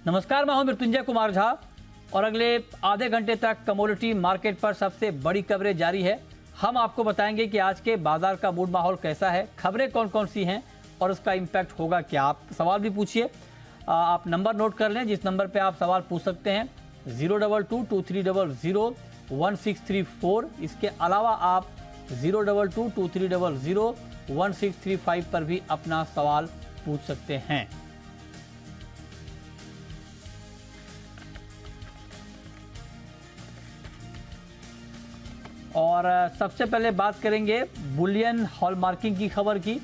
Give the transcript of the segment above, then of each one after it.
नमस्कार, मैं हूं मृत्युंजय कुमार झा और अगले आधे घंटे तक कमोडिटी मार्केट पर सबसे बड़ी कवरेज जारी है। हम आपको बताएंगे कि आज के बाजार का मूड माहौल कैसा है, खबरें कौन कौन सी हैं और उसका इम्पैक्ट होगा क्या। आप सवाल भी पूछिए, आप नंबर नोट कर लें जिस नंबर पे आप सवाल पूछ सकते हैं 02223001634। इसके अलावा आप 02223001635 पर भी अपना सवाल पूछ सकते हैं। और सबसे पहले बात करेंगे बुलियन हॉलमार्किंग की खबर की।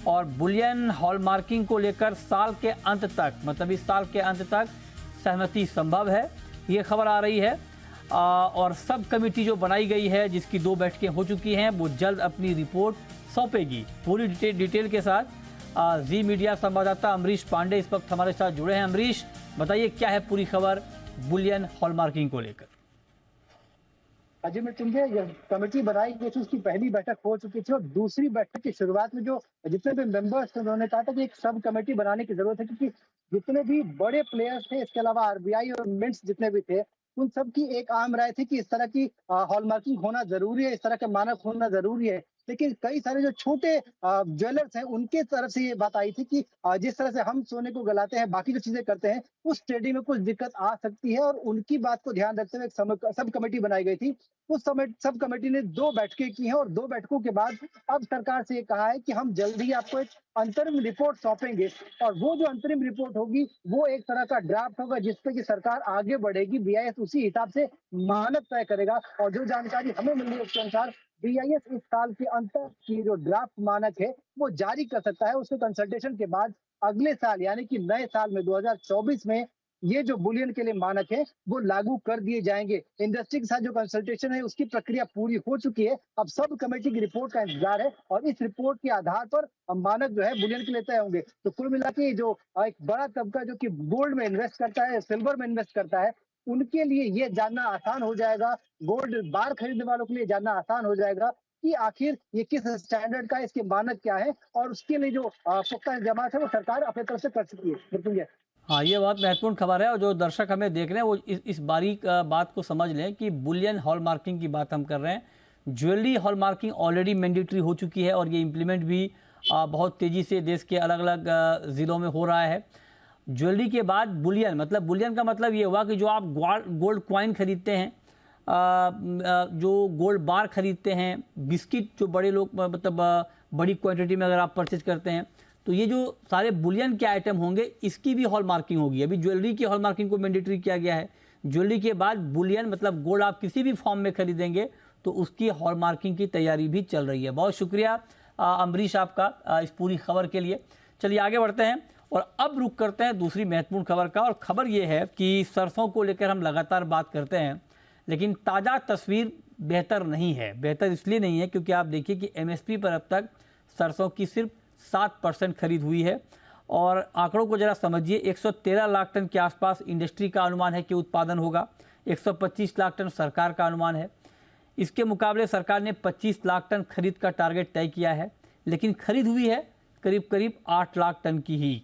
और बुलियन हॉलमार्किंग को लेकर साल के अंत तक, मतलब इस साल के अंत तक सहमति संभव है, ये खबर आ रही है। और सब कमेटी जो बनाई गई है, जिसकी 2 बैठकें हो चुकी हैं, वो जल्द अपनी रिपोर्ट सौंपेगी। पूरी डिटेल के साथ जी मीडिया संवाददाता अमरीश पांडे इस वक्त हमारे साथ जुड़े हैं। अमरीश, बताइए क्या है पूरी खबर बुलियन हॉलमार्किंग को लेकर। अजय मृत्युंजय, कमेटी बनाई गई थी, उसकी पहली बैठक हो चुकी थी और दूसरी बैठक की शुरुआत में जो जितने भी मेंबर्स थे उन्होंने कहा था कि एक सब कमेटी बनाने की जरूरत है, क्योंकि जितने भी बड़े प्लेयर्स थे, इसके अलावा आरबीआई और मिंट्स जितने भी थे, उन सब की एक आम राय थी कि इस तरह की हॉलमार्किंग होना जरूरी है, इस तरह के मानक होना जरूरी है। लेकिन कई सारे जो छोटे ज्वेलर्स हैं, उनके तरफ से ये बात आई थी कि जिस तरह से हम सोने को गलाते हैं, बाकी जो चीजें करते हैं, उस ट्रेडिंग में कुछ दिक्कत आ सकती है और उनकी बात को ध्यान रखते हुए एक सब कमेटी बनाई गई थी। उस समय सब कमेटी ने 2 बैठकें की हैं और 2 बैठकों के बाद अब सरकार से ये कहा है कि हम जल्द ही आपको एक अंतरिम रिपोर्ट सौंपेंगे और वो जो अंतरिम रिपोर्ट होगी वो एक तरह का ड्राफ्ट होगा जिसपे कि सरकार आगे बढ़ेगी। बीआईएस उसी हिसाब से मानक तय करेगा और जो जानकारी हमें मिली है उसके अनुसार बीआईएस इस साल के अंत तक की जो ड्राफ्ट मानक है वो जारी कर सकता है। उसके कंसल्टेशन के बाद अगले साल यानी कि नए साल में 2024 में ये जो बुलियन के लिए मानक है वो लागू कर दिए जाएंगे। इंडस्ट्री के साथ जो कंसल्टेशन है उसकी प्रक्रिया पूरी हो चुकी है। अब सब कमेटी की रिपोर्ट का इंतजार है और इस रिपोर्ट के आधार पर मानक जो है बुलियन के लिए तय होंगे। तो कुल मिला के जो एक बड़ा तबका जो कि गोल्ड में इन्वेस्ट करता है, सिल्वर में इन्वेस्ट करता है, उनके लिए ये जानना आसान हो जाएगा, गोल्ड बार खरीदने वालों के लिए जानना आसान हो जाएगा कि आखिर ये किस स्टैंडर्ड का है, इसके मानक क्या है और उसके लिए जो पुख्ता इंतजाम है वो सरकार अपनी तरफ से कर चुकी है। हाँ, ये बहुत महत्वपूर्ण खबर है और जो दर्शक हमें देख रहे हैं वो इस बारीक बात को समझ लें कि बुलियन हॉलमार्किंग की बात हम कर रहे हैं। ज्वेलरी हॉलमार्किंग ऑलरेडी मैंडेटरी हो चुकी है और ये इम्प्लीमेंट भी बहुत तेज़ी से देश के अलग अलग ज़िलों में हो रहा है। ज्वेलरी के बाद बुलियन, मतलब बुलियन का मतलब ये हुआ कि जो आप गोल्ड कॉइन खरीदते हैं, जो गोल्ड बार खरीदते हैं, बिस्किट जो बड़े लोग मतलब बड़ी क्वांटिटी में अगर आप परचेज करते हैं, तो ये जो सारे बुलियन के आइटम होंगे इसकी भी हॉलमार्किंग होगी। अभी ज्वेलरी की हॉलमार्किंग को मैंडेटरी किया गया है। ज्वेलरी के बाद बुलियन मतलब गोल्ड आप किसी भी फॉर्म में खरीदेंगे तो उसकी हॉलमार्किंग की तैयारी भी चल रही है। बहुत शुक्रिया अमरीश आपका इस पूरी खबर के लिए। चलिए आगे बढ़ते हैं और अब रुक करते हैं दूसरी महत्वपूर्ण खबर का। और खबर ये है कि सरसों को लेकर हम लगातार बात करते हैं, लेकिन ताज़ा तस्वीर बेहतर नहीं है। बेहतर इसलिए नहीं है क्योंकि आप देखिए कि एमएसपी पर अब तक सरसों की सिर्फ 7% खरीद हुई है। और आंकड़ों को जरा समझिए, 113 लाख टन के आसपास इंडस्ट्री का अनुमान है कि उत्पादन होगा, 125 लाख टन सरकार का अनुमान है। इसके मुकाबले सरकार ने 25 लाख टन खरीद का टारगेट तय किया है, लेकिन खरीद हुई है करीब करीब 8 लाख टन की ही।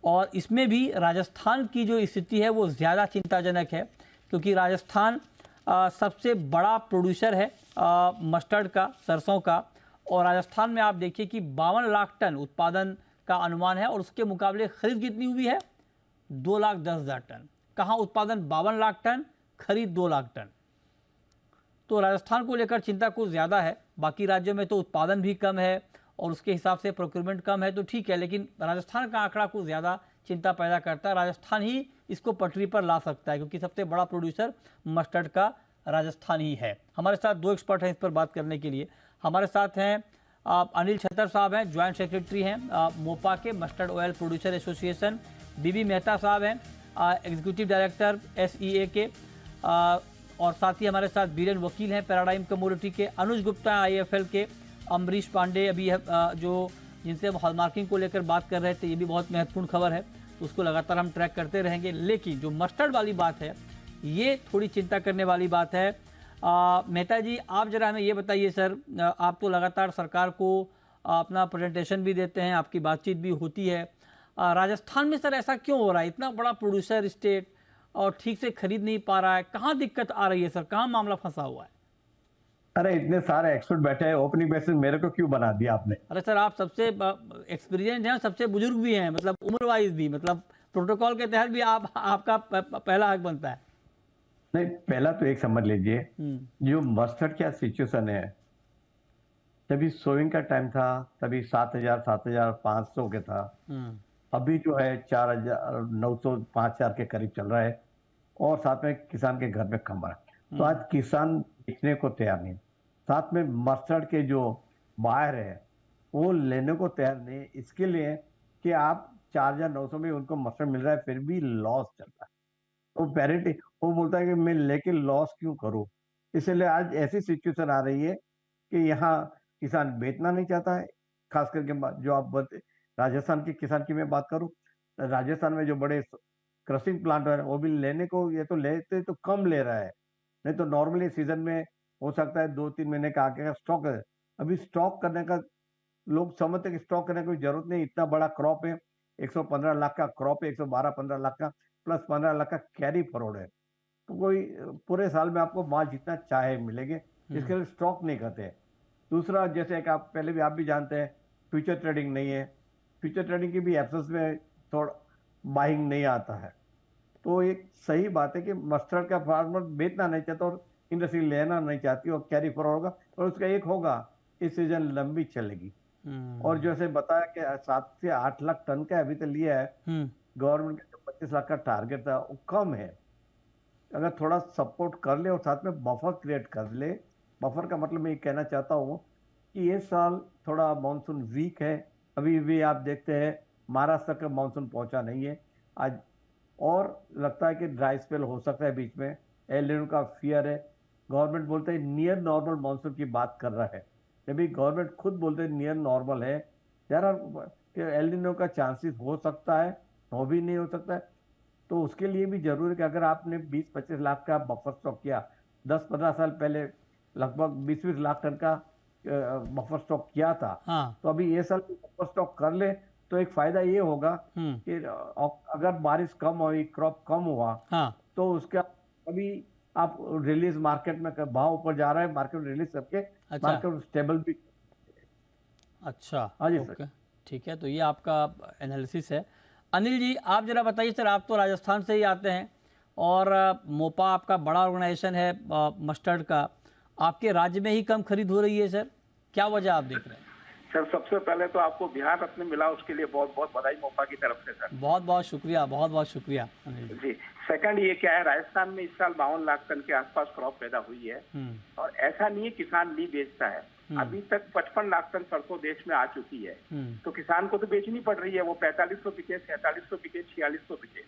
और इसमें भी राजस्थान की जो स्थिति है वो ज़्यादा चिंताजनक है, क्योंकि राजस्थान सबसे बड़ा प्रोड्यूसर है मस्टर्ड का, सरसों का। और राजस्थान में आप देखिए कि 52 लाख टन उत्पादन का अनुमान है और उसके मुकाबले खरीद कितनी हुई है, 2,10,000 टन। कहाँ उत्पादन 52 लाख टन, खरीद 2 लाख टन। तो राजस्थान को लेकर चिंता कुछ ज़्यादा है। बाकी राज्यों में तो उत्पादन भी कम है और उसके हिसाब से प्रोक्योरमेंट कम है, तो ठीक है, लेकिन राजस्थान का आंकड़ा कुछ ज़्यादा चिंता पैदा करता है। राजस्थान ही इसको पटरी पर ला सकता है क्योंकि सबसे बड़ा प्रोड्यूसर मस्टर्ड का राजस्थान ही है। हमारे साथ 2 एक्सपर्ट हैं इस पर बात करने के लिए। हमारे साथ हैं अनिल छतर साहब हैं, ज्वाइंट सेक्रेटरी हैं मोपा के, मस्टर्ड ऑयल प्रोड्यूसर एसोसिएशन। बीबी मेहता साहब हैं, एग्जीक्यूटिव डायरेक्टर एसईए के। और साथ ही हमारे साथ बीरेन वकील हैं, पैराडाइम कमोडिटी के। अनुज गुप्ता आईएफएल के। अमरीश पांडे अभी जो जिनसे हम हॉलमार्किंग को लेकर बात कर रहे थे, ये भी बहुत महत्वपूर्ण खबर है, तो उसको लगातार हम ट्रैक करते रहेंगे। लेकिन जो मस्टर्ड वाली बात है ये थोड़ी चिंता करने वाली बात है। मेहता जी, आप जरा हमें ये बताइए सर, आप तो लगातार सरकार को अपना प्रेजेंटेशन भी देते हैं, आपकी बातचीत भी होती है, राजस्थान में सर ऐसा क्यों हो रहा है? इतना बड़ा प्रोड्यूसर स्टेट और ठीक से खरीद नहीं पा रहा है, कहाँ दिक्कत आ रही है सर, कहाँ मामला फंसा हुआ है? अरे इतने सारे एक्सपर्ट बैठे हैं, ओपनिंग बेसिस मेरे को क्यों बना दिया आपने? अरे सर आप सबसे एक्सपीरियंस हैं, सबसे बुजुर्ग भी हैं, मतलब उम्र वाइज भी, मतलब प्रोटोकॉल के तहत भी आप आपका पहला हक बनता है। नहीं, पहला तो एक समझ लीजिए, हम्म। जो मस्टर्ड क्या सिचुएशन है, तभी सोइंग का टाइम था, तभी 7,000 7,500 के था। हम्म। अभी जो है 4,900 5,000 के करीब चल रहा है, और साथ में किसान के घर में कम है। तो आज किसान बेचने को तैयार नहीं, साथ में मस्टर्ड के जो बायर है वो लेने को तैयार नहीं, इसके लिए कि आप 4,900 में उनको मस्टर्ड मिल रहा है, फिर भी लॉस चल रहा है। वो पेरेंट वो बोलता है कि मैं लेके लॉस क्यों करूं। इसलिए आज ऐसी सिचुएशन आ रही है कि यहाँ किसान बेचना नहीं चाहता है। खास करके जो आप राजस्थान के किसान की मैं बात करूं, राजस्थान में जो बड़े क्रशिंग प्लांट है वो भी लेने को, ये तो लेते तो कम ले रहा है। नहीं तो नॉर्मली सीजन में हो सकता है 2-3 महीने का आगे का स्टॉक है। अभी स्टॉक करने का लोग समझते हैं कि स्टॉक करने की कोई जरूरत नहीं, इतना बड़ा क्रॉप है, 115 लाख का क्रॉप है, 112-15 लाख का, प्लस 15 लाख का कैरी फॉरवर्ड है। तो कोई पूरे साल में आपको माल जितना चाहे मिलेंगे, इसके लिए स्टॉक नहीं करते। दूसरा, जैसे कि आप पहले भी आप भी जानते हैं, फ्यूचर ट्रेडिंग नहीं है। फ्यूचर ट्रेडिंग की भी एब्सेंस में थोड़ा बाइंग नहीं आता है। तो एक सही बात है कि मस्टर्ड का फार्मर बेचना नहीं चाहता और इंडस्ट्री लेना नहीं चाहती, और कैरी फॉरवर्ड होगा, और उसका एक होगा, इस सीजन लंबी चलेगी। और जैसे बताया कि 7 से 8 लाख टन का अभी तो लिया है, गवर्नमेंट का जो 25 लाख का टारगेट था वो कम है। अगर थोड़ा सपोर्ट कर ले और साथ में बफर क्रिएट कर ले, बफर का मतलब मैं ये कहना चाहता हूँ कि ये साल थोड़ा मानसून वीक है। अभी भी आप देखते हैं महाराष्ट्र का मानसून पहुंचा नहीं है आज, और लगता है कि ड्राई स्पेल हो सकता है बीच में, एल नीनो का फियर है। गवर्नमेंट बोलते हैं नियर नॉर्मल मानसून की बात कर रहा है, जब गवर्नमेंट खुद बोलते हैं नियर नॉर्मल है। यार एल नीनो का चांसेस हो सकता है, हो भी नहीं हो सकता है। तो उसके लिए भी जरूरी है कि अगर आपने 20-25 लाख का बफर स्टॉक किया, 10-15 साल पहले लगभग 20-20 लाख टन का बफर स्टॉक किया था, हाँ। तो अभी ये साल बफर स्टॉक कर ले तो एक फायदा ये होगा कि अगर बारिश कम हुई, क्रॉप कम हुआ, हाँ। तो उसका अभी आप रिलीज मार्केट में भाव ऊपर जा रहा है, मार्केट रिलीज करके अच्छा। मार्केट स्टेबल भी। अच्छा। हाँ जी ओके, सर। ठीक है, तो ये आपका एनालिसिस है। अनिल जी, आप जरा बताइए सर, आप तो राजस्थान से ही आते हैं और मोपा आपका बड़ा ऑर्गेनाइजेशन है मस्टर्ड का, आपके राज्य में ही कम खरीद हो रही है सर, क्या वजह आप देख रहे हैं? सर सबसे पहले तो आपको बिहार रत्न मिला, उसके लिए बहुत बहुत बधाई मोपा की तरफ से सर। बहुत बहुत शुक्रिया, बहुत बहुत शुक्रिया अनिल जी। जी। सेकंड ये क्या है, राजस्थान में इस साल 52 लाख टन के आसपास क्रॉप पैदा हुई है, और ऐसा नहीं है किसान नहीं बेचता है। अभी तक 55 लाख टन सरसों देश में आ चुकी है, तो किसान को तो बेचनी पड़ रही है। वो 4500 बिके, 4700 बिके, 4600 बिके,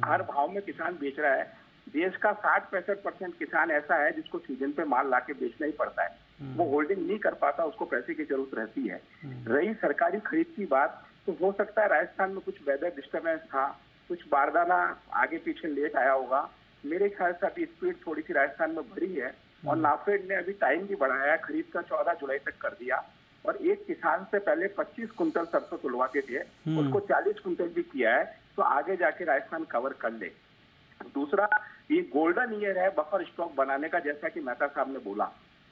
हर भाव में किसान बेच रहा है। देश का 60-65% किसान ऐसा है जिसको सीजन पे माल लाके बेचना ही पड़ता है, वो होल्डिंग नहीं कर पाता, उसको पैसे की जरूरत रहती है। रही सरकारी खरीद की बात, तो हो सकता है राजस्थान में कुछ वेदर डिस्टर्बेंस था, कुछ बारदाना आगे पीछे लेट आया होगा। मेरे ख्याल से अभी स्पीड थोड़ी सी राजस्थान में बढ़ी है, और नाफेड ने अभी टाइम भी बढ़ाया है, खरीद का 14 जुलाई तक कर दिया। और एक किसान से पहले 25 कुंटल सरसों तुलवाते थे, उसको 40 कुंटल भी किया है, तो आगे जाके राजस्थान कवर कर ले। दूसरा, ये गोल्डन ईयर है बफर स्टॉक बनाने का, जैसा कि मेहता साहब ने बोला।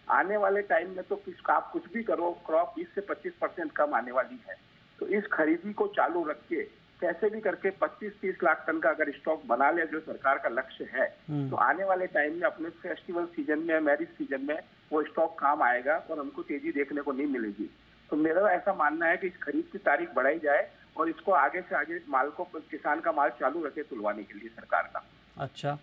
आने वाले टाइम में तो आप कुछ भी करो, क्रॉप 20 से 25% कम आने वाली है। तो इस खरीदी को चालू रख के कैसे भी करके 25-30 लाख टन का अगर स्टॉक बना ले, जो सरकार का लक्ष्य है, तो आने वाले टाइम में अपने फेस्टिवल सीजन में, मैरिज सीजन में वो स्टॉक काम आएगा और हमको तेजी देखने को नहीं मिलेगी। तो मेरा ऐसा मानना है कि इस खरीद की तारीख बढ़ाई जाए और इसको आगे से आगे माल को, किसान का माल चालू रखे तुलवाने के लिए सरकार का। अच्छा,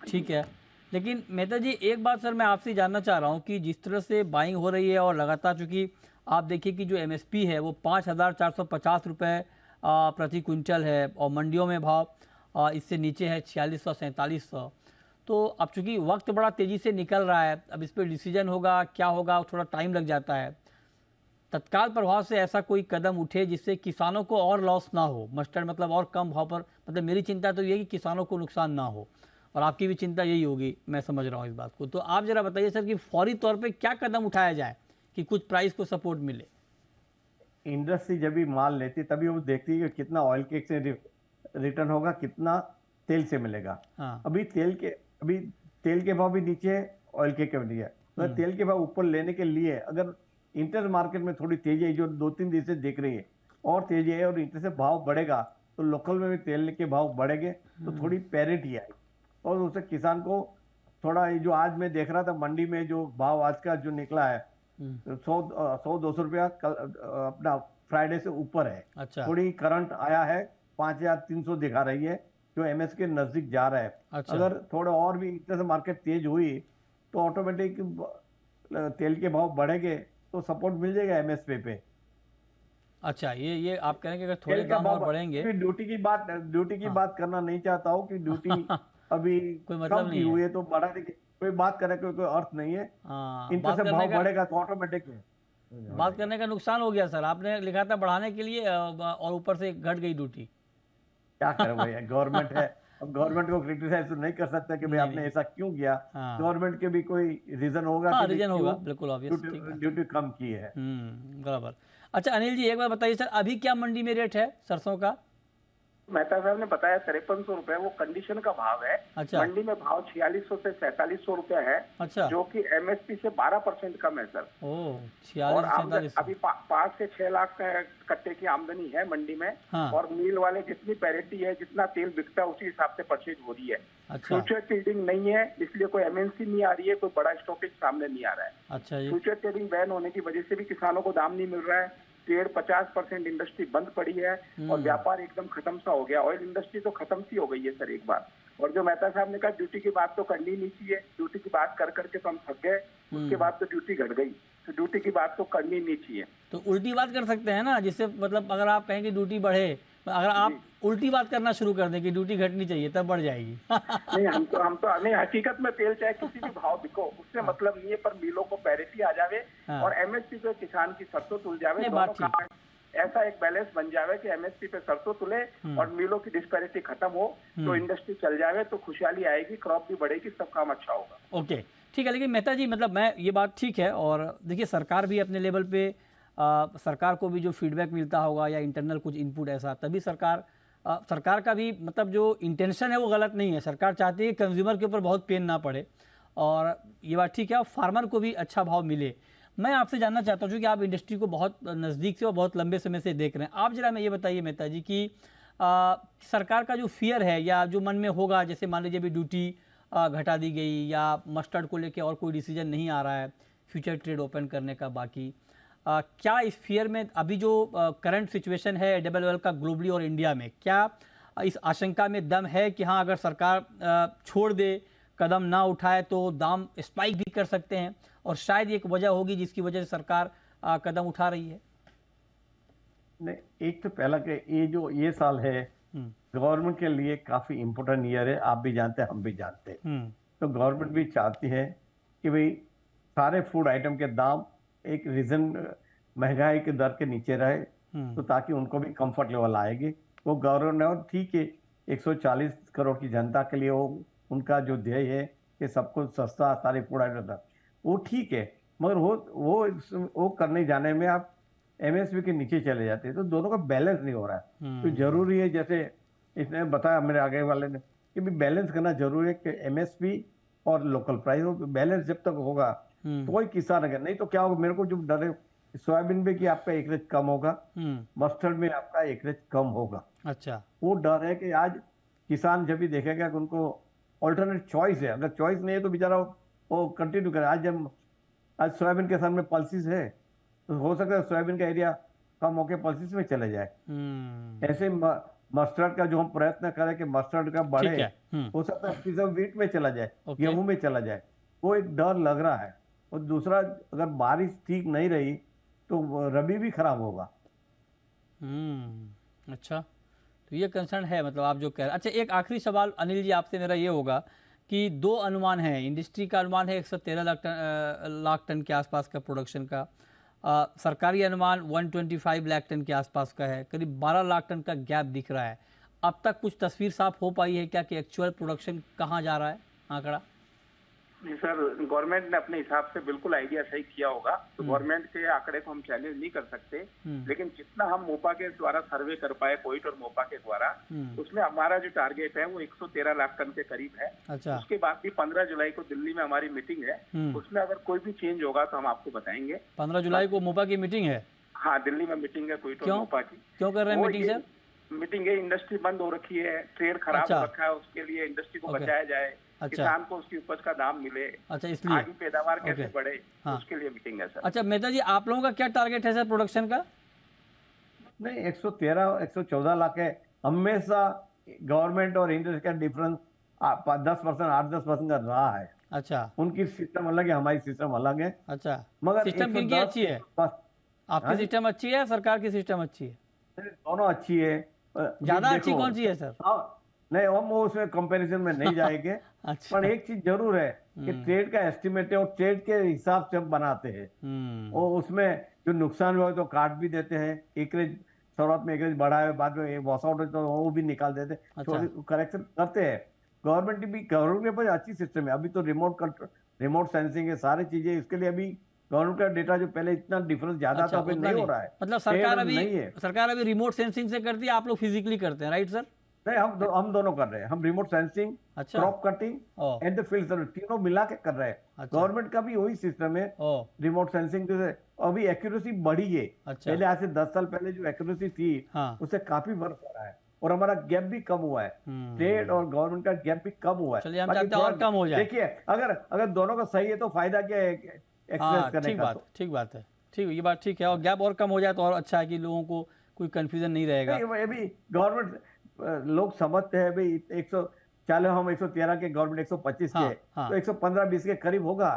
ठीक है। लेकिन मेहता जी, एक बात सर मैं आपसे जानना चाह रहा हूँ कि जिस तरह से बाइंग हो रही है और लगातार, चूंकि आप देखिए कि जो एमएसपी है वो 5,450 रुपये प्रति क्विंटल है, और मंडियों में भाव इससे नीचे है 4600-4700। तो अब चूंकि वक्त बड़ा तेज़ी से निकल रहा है, अब इस पर डिसीजन होगा क्या होगा, थोड़ा टाइम लग जाता है। तत्काल प्रभाव से ऐसा कोई कदम उठे जिससे किसानों को और लॉस ना हो, मस्टर्ड मतलब और कम भाव पर, मतलब मेरी चिंता तो ये है कि किसानों को नुकसान ना हो, और आपकी भी चिंता यही होगी, मैं समझ रहा हूँ इस बात को। तो आप जरा बताइए सर कि फौरी तौर पे क्या कदम उठाया जाए कि कुछ प्राइस को सपोर्ट मिले। इंडस्ट्री जब भी माल लेती है तभी वो देखती है कि कितना ऑयल के से रिटर्न होगा, कितना तेल से मिलेगा। हाँ। अभी तेल के भाव भी नीचे है, ऑयल के भी नीचे है। अगर तेल के भाव ऊपर लेने के लिए अगर इंटर मार्केट में थोड़ी तेजी है, जो 2-3 दिन से देख रही है, और तेजी है और इंटर से भाव बढ़ेगा तो लोकल में भी तेल के भाव बढ़ेंगे, तो थोड़ी पैरिटी आएगी और उससे किसान को थोड़ा, जो आज मैं देख रहा था मंडी में जो भाव आज का जो निकला है 100-200 रुपया अपना फ्राइडे से ऊपर है। अच्छा। थोड़ी करंट आया है 5300 दिखा रही है, जो एमएस के नजदीक जा रहा है। अच्छा। अगर थोड़ा और भी इतना से मार्केट तेज हुई तो ऑटोमेटिक तेल के भाव बढ़ेंगे तो सपोर्ट मिल जाएगा एमएसपी पे। अच्छा, ये आप कह रहे हैं कि अगर थोड़े तेल का दाम और भाव, बढ़ेंगे। ड्यूटी की बात करना नहीं चाहता हूँ कि ड्यूटी अभी कोई मतलब कम की नहीं है। हुई है तो बढ़ाने की कोई बात करने का कोई अर्थ नहीं है। हाँ, इनसे बात से करने भाव का बढ़ेगा तो ऑटोमेटिक बात करने का नुकसान हो गया सर। आपने लिखा था बढ़ाने के लिए और ऊपर से घट गई ड्यूटी। क्या करें भैया, गवर्नमेंट है, अब गवर्नमेंट को क्रिटिसाइज तो नहीं कर सकते कि भाई नहीं, आपने नहीं। ऐसा क्यों किया। हाँ। गवर्नमेंट के भी कोई रीजन होगा हाँ, कि रीजन होगा, क्यों बिल्कुल ऑब्वियस, ठीक है। ड्यूटी कम की है। बराबर। अच्छा अनिल जी, एक बार बताइए सर, अभी क्या मंडी में रेट है सरसों का? मेहता साहब ने बताया 5300 रुपए, वो कंडीशन का भाव है। अच्छा। मंडी में भाव 4600 से 4700 रुपए है। अच्छा। जो कि एमएसपी से 12% कम है सर। ओह, और 46-47। अभी 5 से 6 लाख कट्टे की आमदनी है मंडी में। हाँ। और मिल वाले जितनी पैरिटी है, जितना तेल बिकता है, उसी हिसाब से परचेज हो रही है। अच्छा। फ्यूचर ट्रेडिंग नहीं है, इसलिए कोई एमएनसी नहीं आ रही है, कोई बड़ा स्टॉपेज सामने नहीं आ रहा है। अच्छा जी। फ्यूचर ट्रेडिंग बैन होने की वजह से भी किसानों को दाम नहीं मिल रहा है। ट्रेड 50% इंडस्ट्री बंद पड़ी है और व्यापार एकदम खत्म सा हो गया। ऑयल इंडस्ट्री तो खत्म सी हो गई है सर एक बार। और जो मेहता साहब ने कहा ड्यूटी की बात तो करनी नहीं चाहिए, ड्यूटी की बात कर करके तो हम थक गए, उसके बाद तो ड्यूटी घट गई, तो ड्यूटी की बात तो करनी नहीं चाहिए। तो उल्टी बात कर सकते हैं ना, जिससे मतलब अगर आप कहें कि ड्यूटी बढ़े, अगर आप उल्टी बात करना शुरू कर दें कि ड्यूटी घटनी चाहिए, तब बढ़ जाएगी। नहीं, हम तो नहीं, हकीकत में तेल चाहे किसी भी भाव बिको उससे मतलब नहीं है, पर मिलों को पैरिटी आ जावे और एमएसपी पे किसान की सरसों तुल जावे। नहीं, दोनों बात का ऐसा एक बैलेंस बन जावे कि एमएसपी पे सरसों तुले और मिलों की डिस्पैरिटी खत्म हो, तो इंडस्ट्री चल जावे, तो खुशहाली आएगी, क्रॉप भी बढ़ेगी, सब काम अच्छा होगा। ओके, ठीक है। लेकिन मेहता जी, मतलब मैं ये बात ठीक है, और देखिए सरकार भी अपने लेवल पे सरकार को भी जो फीडबैक मिलता होगा या इंटरनल कुछ इनपुट ऐसा, तभी सरकार का भी मतलब जो इंटेंशन है वो गलत नहीं है। सरकार चाहती है कि कंज्यूमर के ऊपर बहुत पेन ना पड़े, और ये बात ठीक है, और फार्मर को भी अच्छा भाव मिले। मैं आपसे जानना चाहता हूँ कि आप इंडस्ट्री को बहुत नज़दीक से और बहुत लंबे समय से देख रहे हैं, आप जरा मैं ये बताइए मेहता जी कि सरकार का जो फियर है या जो मन में होगा, जैसे मान लीजिए अभी ड्यूटी घटा दी गई या मस्टर्ड को लेके और कोई डिसीजन नहीं आ रहा है फ्यूचर ट्रेड ओपन करने का, बाकी क्या इस फियर में अभी जो करंट सिचुएशन है डब्ल्यूएल का ग्लोबली और इंडिया में, क्या इस आशंका में दम है कि हाँ अगर सरकार छोड़ दे, कदम ना उठाए तो दाम स्पाइक भी कर सकते हैं, और शायद एक वजह होगी जिसकी वजह से सरकार कदम उठा रही है? नहीं, एक तो पहला कि ये साल है गवर्नमेंट के लिए काफी इंपॉर्टेंट ईयर है, आप भी जानते हैं, हम भी जानते हैं। तो गवर्नमेंट भी चाहती है कि भाई सारे फूड आइटम के दाम एक रीजन महंगाई के दर के नीचे रहे, तो ताकि उनको भी कंफर्ट लेवल आएगी। वो गवर्नमेंट ठीक है, 140 करोड़ की जनता के लिए वो उनका जो ध्येय है कि सबको सस्ता सारे फूड आइटम, वो ठीक है, मगर वो करने जाने में आप एमएसपी के नीचे चले जाते हैं, तो दोनों का बैलेंस नहीं हो रहा है। तो जरूरी है, जैसे इसने बताया मेरे आगे वाले ने, कि भी बैलेंस करना जरूरी है कि एमएसपी और लोकल प्राइस बैलेंस जब तक होगा तो कोई किसान अगर नहीं तो क्या होगा, मेरे को जो डर है सोयाबीन में कि आपका एकरेज कम होगा, मस्टर्ड में आपका एकरेज कम होगा। अच्छा, वो डर है कि आज किसान जब भी देखेगा कि उनको ऑल्टरनेट चॉइस है, अगर चॉइस नहीं है तो बेचारा वो कंटिन्यू करे। आज सोयाबीन के सामने पल्सिस है, तो हो सकता है सोयाबीन का एरिया कम होकर पल्सिस में चले जाए। ऐसे मस्टर्ड का जो हम प्रयत्न करें कि मस्टर्ड का बढ़े, हो सकता है वीट में चला जाए, गेहूं में चला जाए, वो एक डर लग रहा है। और दूसरा, अगर बारिश ठीक नहीं रही तो रबी भी खराब होगा। अच्छा, तो ये कंसर्न है, मतलब आप जो कह रहे हैं। अच्छा, एक आखिरी सवाल अनिल जी आपसे मेरा ये होगा कि दो अनुमान है, इंडस्ट्री का अनुमान है 113 लाख टन के आसपास का प्रोडक्शन का, सरकारी अनुमान 125 लाख टन के आसपास का है, करीब 12 लाख टन का गैप दिख रहा है। अब तक कुछ तस्वीर साफ हो पाई है क्या कि एक्चुअल प्रोडक्शन कहाँ जा रहा है, आंकड़ा? जी सर, गवर्नमेंट ने अपने हिसाब से बिल्कुल आइडिया सही किया होगा, तो गवर्नमेंट के आंकड़े को हम चैलेंज नहीं कर सकते, लेकिन जितना हम मोपा के द्वारा सर्वे कर पाए, कोइट और मोपा के द्वारा, उसमें हमारा जो टारगेट है वो 113 लाख टन के करीब है। अच्छा। उसके बाद भी 15 जुलाई को दिल्ली में हमारी मीटिंग है, उसमें अगर कोई भी चेंज होगा तो हम आपको बताएंगे। 15 जुलाई को मोपा की मीटिंग है? हाँ, दिल्ली में मीटिंग है कोइट और मोपा की। क्यों कर रहे हैं मीटिंग सर? मीटिंग है, इंडस्ट्री बंद हो रखी है, ट्रेड खराब हो रखा है, उसके लिए इंडस्ट्री को बचाया जाए, किसान को उसकी उपज का दाम मिले, अच्छा, इसलिए आगे पैदावार कैसे बढ़े, हाँ। उसके लिए मीटिंग है सर। अच्छा मेहता जी, आप लोगों का क्या टारगेट है सर प्रोडक्शन का? नहीं, 113 114 लाख है। हमेशा गवर्नमेंट और इंडस्ट्री का डिफरेंस 10%, 8-10% का रहा है। अच्छा, उनकी सिस्टम अलग है, हमारी सिस्टम अलग है। अच्छा, मगर सिस्टम किनकी 110 अच्छी है? आपकी सिस्टम अच्छी है, सरकार की सिस्टम अच्छी है? दोनों अच्छी है। ज्यादा अच्छी कौन सी है सर? नहीं, हम उसमें कंपैरिजन में नहीं जाएंगे। अच्छा। पर एक चीज जरूर है कि ट्रेड का एस्टिमेट है और ट्रेड के हिसाब से हम बनाते हैं। और उसमें जो नुकसान हुआ तो काट भी देते हैं, एकरेज शुरुआत में एकरेज बढ़ा है, बाद में वॉश आउट है तो वो भी निकाल देते हैं, अच्छा। करेक्शन करते हैं। गवर्नमेंट के पास अच्छी सिस्टम है। अभी तो रिमोट सेंसिंग है, सारी चीजें। इसके लिए अभी गवर्नमेंट का डेटा जो पहले इतना डिफरेंस ज्यादा अच्छा, था, अभी नहीं हो रहा है। मतलब सरकार अभी रिमोट सेंसिंग से करती है, आप लोग फिजिकली करते हैं, राइट सर? नहीं, हम दोनों कर रहे हैं। हम रिमोट सेंसिंग, अच्छा, crop cutting and the field service तीनों मिला के कर रहे हैं। अच्छा। गवर्नमेंट का भी वही सिस्टम है, रिमोट सेंसिंग से अभी एक्यूरेसी बढ़ी है। अच्छा। पहले आज से 10 साल पहले जो एक्यूरेसी थी, हाँ। उससे काफी फर्क पड़ा है और हमारा गैप भी कम हुआ है। ट्रेड और गवर्नमेंट का गैप भी कम हुआ है। चलिए, हम चाहते हैं और कम हो जाए। देखिए, अगर दोनों का सही है तो फायदा क्या है एक्सप्रेस करने का? ठीक बात है, ठीक, ये बात ठीक है। और गैप और कम हो जाए तो और अच्छा है कि लोगों को कोई कंफ्यूजन नहीं रहेगा। अभी गवर्नमेंट लोग समझते हैं भाई 100, चलो हम 113 के, गवर्नमेंट 125 के, तो 115-20 के करीब होगा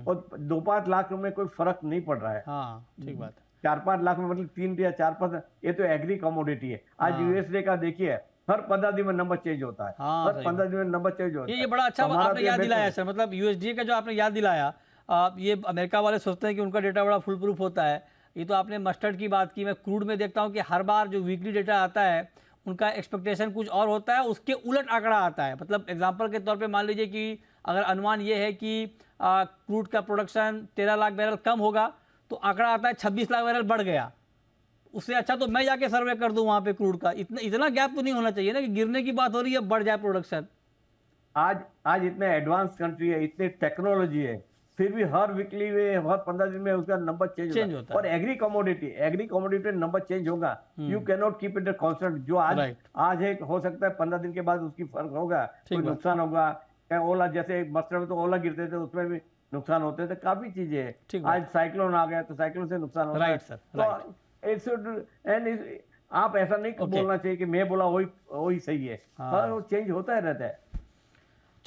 और 2-5 लाख में कोई फर्क नहीं पड़ रहा है। हाँ, ठीक बात है। 4-5 लाख में मतलब 3 या 4-5, ये तो एग्री कमोडिटी है। आज यूएसडे का देखिए, हर 15 दिन में नंबर चेंज होता है। हर 15 दिन में नंबर चेंज होता है। ये बड़ा अच्छा आपने याद दिलाया सर, मतलब यूएसडीए का जो आपने याद दिलाया, ये अमेरिका वाले सोचते हैं कि उनका डेटा बड़ा फुल प्रूफ होता है। ये तो आपने मस्टर्ड की बात की। मैं क्रूड में देखता हूँ कि हर बार जो वीकली डेटा आता है उनका एक्सपेक्टेशन कुछ और होता है, उसके उलट आंकड़ा आता है। मतलब एग्जांपल के तौर पे मान लीजिए कि अगर अनुमान ये है कि क्रूड का प्रोडक्शन 13 लाख बैरल कम होगा, तो आंकड़ा आता है 26 लाख बैरल बढ़ गया। उससे अच्छा तो मैं जाके सर्वे कर दूं वहां पे क्रूड का। इतना गैप तो नहीं होना चाहिए ना कि गिरने की बात हो रही है, बढ़ जाए प्रोडक्शन। आज इतने एडवांस कंट्री है, इतनी टेक्नोलॉजी है, फिर भी हर वीकली में, हर 15 दिन में उसका नंबर चेंज होता है। और एग्री कमोडिटी नंबर चेंज होगा। You can not keep it constant. जो आज है, हो सकता है 15 दिन के बाद उसकी फर्क होगा, कोई नुकसान होगा। ओला, जैसे मस्टर्ड में तो ओला गिरते थे, उसमें भी नुकसान होते थे, काफी चीजें हैं। आज साइक्लोन आ गया तो साइक्लोन से नुकसान होगा। राइट सर, आप ऐसा नहीं बोलना चाहिए कि मैं बोला वही सही है। वो चेंज होता है, रहता है।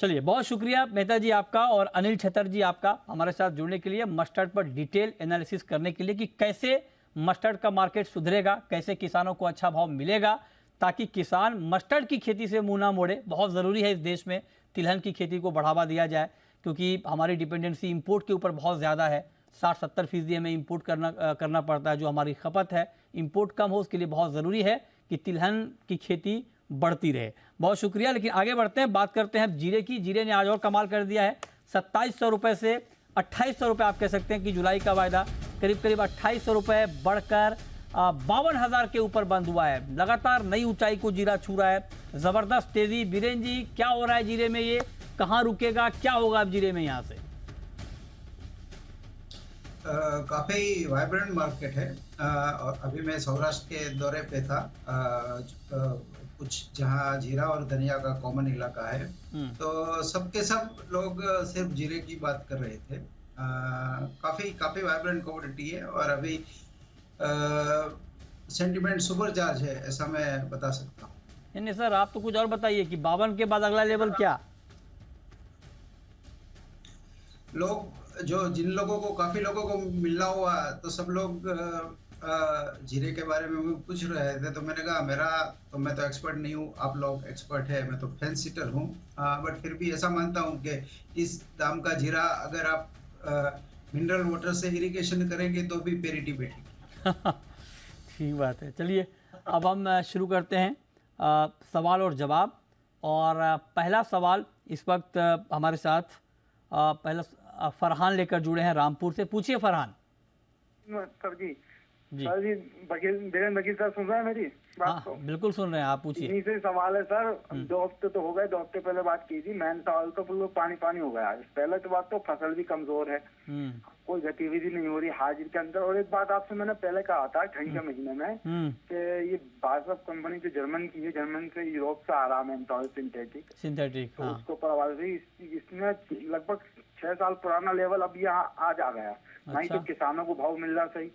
चलिए, बहुत शुक्रिया मेहता जी आपका और अनिल छतर जी आपका हमारे साथ जुड़ने के लिए, मस्टर्ड पर डिटेल एनालिसिस करने के लिए कि कैसे मस्टर्ड का मार्केट सुधरेगा, कैसे किसानों को अच्छा भाव मिलेगा, ताकि किसान मस्टर्ड की खेती से मुंह ना मोड़े। बहुत ज़रूरी है इस देश में तिलहन की खेती को बढ़ावा दिया जाए, क्योंकि हमारी डिपेंडेंसी इंपोर्ट के ऊपर बहुत ज़्यादा है। 60-70% हमें इंपोर्ट करना पड़ता है। जो हमारी खपत है, इंपोर्ट कम हो, उसके लिए बहुत ज़रूरी है कि तिलहन की खेती बढ़ती रहे। बहुत शुक्रिया। लेकिन आगे बढ़ते हैं, बात करते हैं जीरे की। जीरे ने आज और कमाल कर दिया है। 2700 रुपये से 2800 रुपये आप कह सकते हैं कि जुलाई का वायदा करीब 2800 रुपये बढ़कर 52,000 के ऊपर बंद हुआ है। लगातार नई ऊंचाई को जीरा छू रहा है, जबरदस्त तेजी। बीरेन जी, क्या हो रहा है जीरे में? ये कहाँ रुकेगा, क्या होगा अब जीरे में यहाँ से? काफी वाइब्रेंट मार्केट है। और अभी मैं सौराष्ट्र के दौरे पे था, कुछ जहाँ जीरा और धनिया का कॉमन इलाका है, तो सबके सब लोग सिर्फ जीरे की बात कर रहे थे। काफी वाइब्रेंट कमोडिटी है और अभी सेंटिमेंट सुपर चार्ज है, ऐसा मैं बता सकता हूँ। नहीं सर, आप तो कुछ और बताइए कि 52 के बाद अगला लेवल क्या? जिन लोगों को, काफी लोगों को मिलना हुआ, तो सब लोग जीरे के बारे में पूछ रहे थे। तो मैंने कहा मैं तो एक्सपर्ट नहीं हूँ, आप लोग एक्सपर्ट है, मैं तो फेंस सीटर हूँ। बट फिर भी ऐसा मानता हूँ कि इस दाम का जीरा अगर आप मिनरल वाटर से इरिगेशन करेंगे तो भी पेरिटी बैठेगी। ठीक बात है। चलिए, अब हम शुरू करते हैं सवाल और जवाब। और पहला सवाल इस वक्त हमारे साथ पहले फरहान लेकर जुड़े हैं रामपुर से। पूछिए फरहान। सर जी जी सर जी बीरेंद्र वकील सर सुन रहे हैं मेरी बात हाँ को? बिल्कुल सुन रहे हैं, आप पूछिए। इन्हीं से सवाल है सर। 2 हफ्ते तो हो गए, 2 हफ्ते पहले बात की थी। मैन सवाल तो बिल्कुल पानी पानी हो गया। पहले तो बात तो फसल भी कमजोर है, कोई गतिविधि नहीं हो रही हाजिर के अंदर। और एक बात आपसे मैंने पहले कहा था ठंड के महीने में कि ये बासफ कंपनी जो जर्मन की है, जर्मन से यूरोप से आ रहा है सिंथेटिक, हाँ उसको प्रभावित इसमें लगभग 6 साल पुराना लेवल अब यहाँ आज आ गया। नहीं तो किसानों को भाव मिल रहा सही।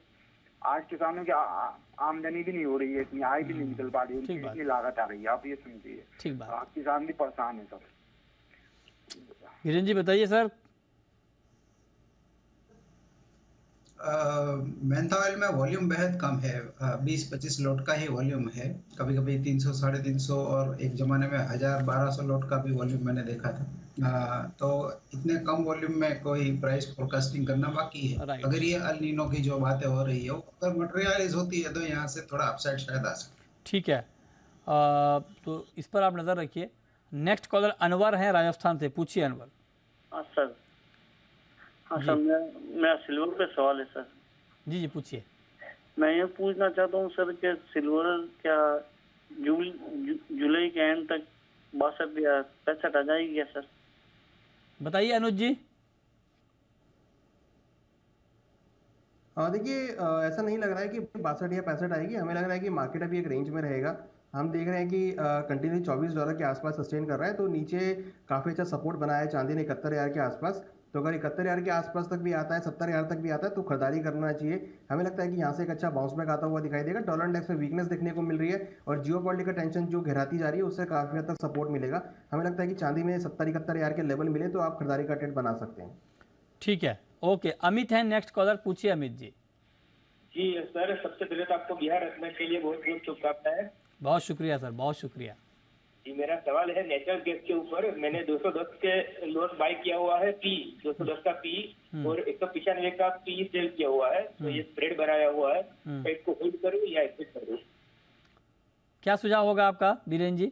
आज किसानों की आमदनी भी नहीं हो रही है, इतनी आय भी नहीं निकल पा रही है, उनकी इतनी लागत आ रही है। आप ये समझिए, ठीक बात। किसान भी परेशान है सर। गिरीन जी बताइए सर। मेंथा ऑयल में वॉल्यूम बेहद कम है, 20-25 लोट का ही वॉल्यूम है। कभी कभी 300, 350 और एक जमाने में 1000-1200 लोट का भी वॉल्यूम मैंने देखा था। तो इतने कम वॉल्यूम में कोई प्राइस फोरकास्टिंग करना बाकी है। अगर ये अल नीनो की जो बातें हो रही है अगर मटेरियलाइज होती है तो यहाँ से थोड़ा अपसाइड शायद आ सकता है। ठीक है, तो इस पर आप नज़र रखिए। नेक्स्ट कॉलर अनवर हैं राजस्थान से। पूछिए अनवर। हाँ सर, हाँ सर, मेरा सिल्वर पे सवाल है सर। जी जी पूछिए। मैं ये पूछना चाहता हूँ सर कि सिल्वर क्या जुलाई के एंड तक 62 या 65 आ जाएगी क्या सर? बताइए अनुज जी। देखिए ऐसा नहीं लग रहा है कि 62 या 65 आएगी। हमें लग रहा है कि मार्केट अभी एक रेंज में रहेगा। हम देख रहे हैं कि कंटिन्यू $24 के आसपास सस्टेन कर रहा है, तो नीचे काफ़ी अच्छा सपोर्ट बनाया है चांदी ने 71,000 के आसपास। तो अगर 71,000 के आसपास तक भी आता है, 70,000 तक भी आता है, तो खरीदारी करना चाहिए। हमें लगता है कि यहाँ से एक अच्छा बाउंस बैक आता हुआ दिखाई देगा। डॉलर इंडेक्स में वीकनेस देखने को मिल रही है और जियोपॉलिटिकल टेंशन जो गहराती जा रही है उससे काफ़ी हद तक सपोर्ट मिलेगा। हमें लगता है कि चांदी में 70-71,000 के लेवल मिले तो आप खरीदारी का ट्रेड बना सकते हैं। ठीक है, ओके। अमित है नेक्स्ट कॉलर। पूछिए अमित जी। जी सर, सबसे पहले तो आपको बिहार रखने के लिए बहुत बहुत शुभकामनाएं। बहुत शुक्रिया सर, बहुत शुक्रिया। जी मेरा सवाल है नेचुरल गैस के ऊपर। मैंने 210 के लोट बाय किया हुआ है, पी 210 का पी और 195 का पी सेल किया हुआ है। तो ये स्प्रेड बनाया हुआ है, तो इसको होल्ड करूं या एग्जिट करूं? क्या सुझाव होगा आपका बीरेन जी?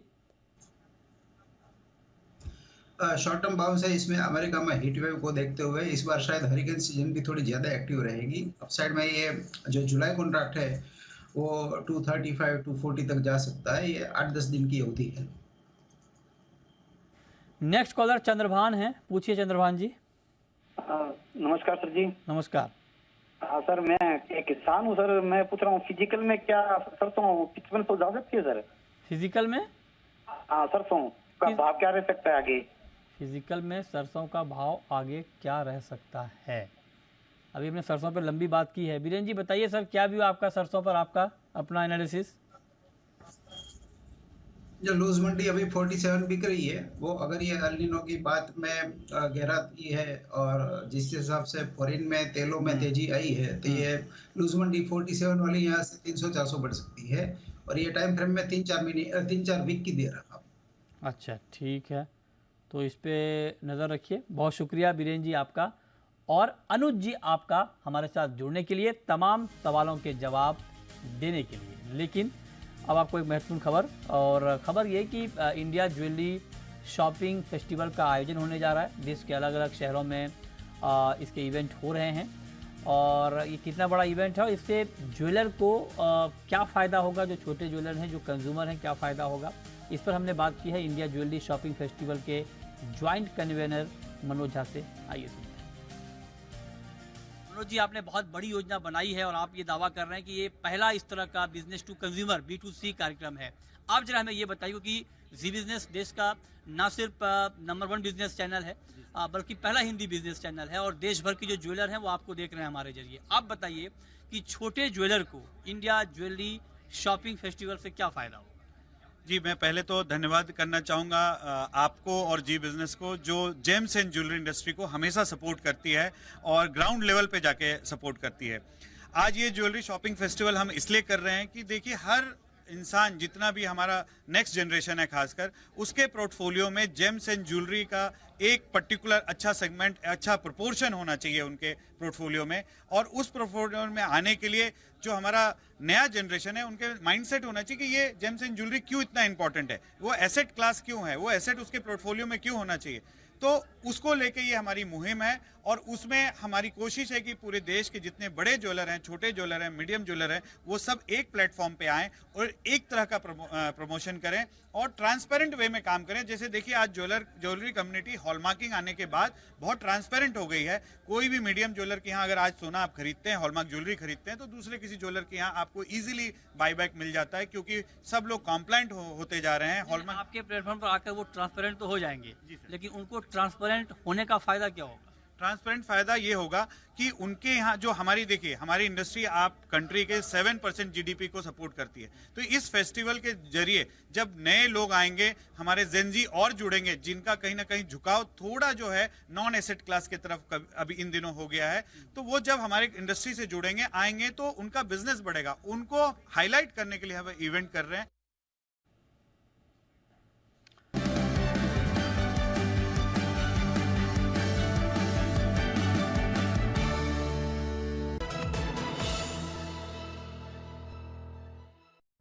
शॉर्ट टर्म बाउंस है इसमें। अमेरिका में हीट वेव को देखते हुए इस बार शायद हरिकेन सीजन भी थोड़ी ज्यादा एक्टिव रहेगी। अपसाइड में ये जो जुलाई कॉन्ट्रैक्ट है वो 235-240 तक जा सकता है। ये 8-10 दिन की अवधि है। नेक्स्ट कॉलर चंद्रभान है। पूछिए चंद्रभान जी। नमस्कार सर जी। नमस्कार। हाँ सर, मैं एक किसान हूँ सर। मैं पूछ रहा हूँ फिजिकल में क्या सरसों 55 जा सकती है सर? फिजिकल में? हाँ, सरसों का भाव क्या रह सकता है आगे? फिजिकल में सरसों का भाव आगे क्या रह सकता है? अभी हमने सरसों पर लंबी बात की है। बीरेन जी बताइए सर, क्या व्यू आपका सरसों पर, आपका अपना एनालिसिस? जो लूज मंडी अभी 47 बिक रही है वो अगर ये अल नीनो की बात में गहराती है और जिस हिसाब से फॉरेन में तेलों में तेजी आई है तो ये लूज मंडी 47 वाली यहाँ से 300-400 बढ़ सकती है। और ये टाइम फ्रेम में 3-4 वीक की दे रहा है। अच्छा ठीक है, तो इस पे नज़र रखिए। बहुत शुक्रिया बीरेन जी आपका और अनुज जी आपका हमारे साथ जुड़ने के लिए, तमाम सवालों के जवाब देने के लिए। लेकिन अब आपको एक महत्वपूर्ण खबर, और खबर ये कि इंडिया ज्वेलरी शॉपिंग फेस्टिवल का आयोजन होने जा रहा है। देश के अलग अलग शहरों में इसके इवेंट हो रहे हैं और ये कितना बड़ा इवेंट है और इससे ज्वेलर को क्या फ़ायदा होगा, जो छोटे ज्वेलर हैं, जो कंज्यूमर हैं, क्या फ़ायदा होगा, इस पर हमने बात की है इंडिया ज्वेलरी शॉपिंग फेस्टिवल के ज्वाइंट कन्वेनर मनोज झा से। आइए सुनते हैं। मनोज जी, आपने बहुत बड़ी योजना बनाई है और आप ये दावा कर रहे हैं कि ये पहला इस तरह का बिजनेस टू कंज्यूमर B2C कार्यक्रम है। आप जरा हमें ये बताइए कि जी बिजनेस देश का ना सिर्फ नंबर 1 बिजनेस चैनल है बल्कि पहला हिंदी बिजनेस चैनल है और देश भर के जो ज्वेलर हैं वो आपको देख रहे हैं हमारे जरिए। आप बताइए कि छोटे ज्वेलर को इंडिया ज्वेलरी शॉपिंग फेस्टिवल से क्या फ़ायदा होगा? जी, मैं पहले तो धन्यवाद करना चाहूँगा आपको और जी बिजनेस को, जो जेम्स एंड ज्वेलरी इंडस्ट्री को हमेशा सपोर्ट करती है और ग्राउंड लेवल पे जाके सपोर्ट करती है। आज ये ज्वेलरी शॉपिंग फेस्टिवल हम इसलिए कर रहे हैं कि देखिए हर इंसान, जितना भी हमारा नेक्स्ट जनरेशन है खासकर, उसके पोर्टफोलियो में जेम्स एंड ज्वेलरी का एक पर्टिकुलर अच्छा सेगमेंट, अच्छा प्रोपोर्शन होना चाहिए उनके पोर्टफोलियो में। और उस पोर्टफोलियो में आने के लिए जो हमारा नया जनरेशन है उनके माइंडसेट होना चाहिए कि ये जेम्स एंड ज्वेलरी क्यों इतना इंपॉर्टेंट है, वो एसेट क्लास क्यों है, वो एसेट उसके पोर्टफोलियो में क्यों होना चाहिए। तो उसको लेके ये हमारी मुहिम है और उसमें हमारी कोशिश है कि पूरे देश के जितने बड़े ज्वेलर हैं, छोटे ज्वेलर हैं, मीडियम ज्वेलर हैं, वो सब एक प्लेटफॉर्म पे आएं और एक तरह का प्रमोशन करें और ट्रांसपेरेंट वे में काम करें। जैसे देखिए आज ज्वेलरी कम्युनिटी हॉलमार्किंग आने के बाद बहुत ट्रांसपेरेंट हो गई है। कोई भी मीडियम ज्वेलर के यहाँ अगर आज सोना आप खरीदते हैं, हॉलमार्क ज्वेलरी खरीदते हैं, तो दूसरे किसी ज्वेलर के यहाँ आपको इजीली बाईबैक मिल जाता है, क्योंकि सब लोग कॉम्प्लाइंट होते जा रहे हैं। हॉलमार्क आपके प्लेटफॉर्म पर आकर वो ट्रांसपेरेंट तो हो जाएंगे, लेकिन उनको ट्रांसपेरेंट होने का फायदा क्या होगा? ट्रांसपेरेंट फायदा ये होगा कि उनके यहाँ जो देखिए हमारी इंडस्ट्री आप कंट्री के 7% जीडीपी को सपोर्ट करती है। तो इस फेस्टिवल के जरिए जब नए लोग आएंगे, हमारे जेनजी और जुड़ेंगे जिनका कहीं ना कहीं झुकाव थोड़ा जो है नॉन एसेट क्लास की तरफ अभी इन दिनों हो गया है, तो वो जब हमारे इंडस्ट्री से जुड़ेंगे, आएंगे, तो उनका बिजनेस बढ़ेगा। उनको हाईलाइट करने के लिए हम इवेंट कर रहे हैं।